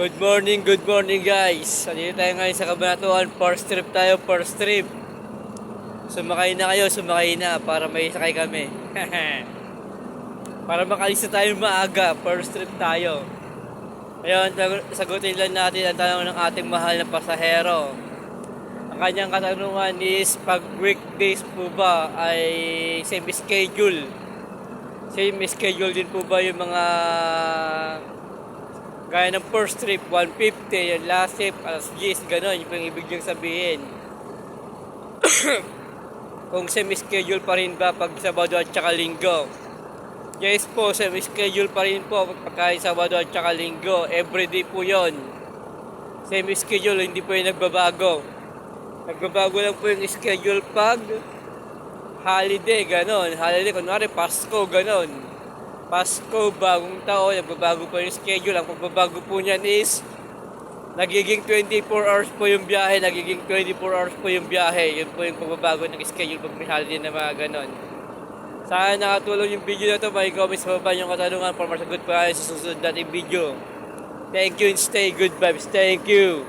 Good morning guys. Nandito tayo ngayon sa Cabanatuan. First trip tayo, first trip. Sumakay na kayo, sumakay na para may sakay kami. Para makalis na tayo maaga, first trip tayo. Ngayon, sagutin lang natin ang tanong ng ating mahal na pasahero. Ang kanyang katanungan is, pag weekdays po ba ay same schedule? Same schedule din po ba yung mga gaya ng first trip, 150, yung last trip, alas 10, gano'n, yung ibig niyong sabihin. Kung semi-schedule pa rin ba pag Sabado at saka Linggo? Yes po, semi-schedule pa rin po pagka Sabado at saka Linggo. Everyday po yon. Semi-schedule, hindi po yung nagbabago. Nagbabago lang po yung schedule pag holiday, gano'n. Holiday, kunwari Pasko, gano'n. Pasko, bagong taon, nagbabago po yung schedule. Ang pagbabago po niyan is nagiging 24 hours po yung biyahe, nagiging 24 hours po yung biyahe. Yun po yung pagbabago ng schedule pag may holiday na mga ganon. Sana nakatulong yung video na to. May comments pa ba yung katanungan para masagot pa kayo sa susunod nating video. Thank you and stay good vibes. Thank you.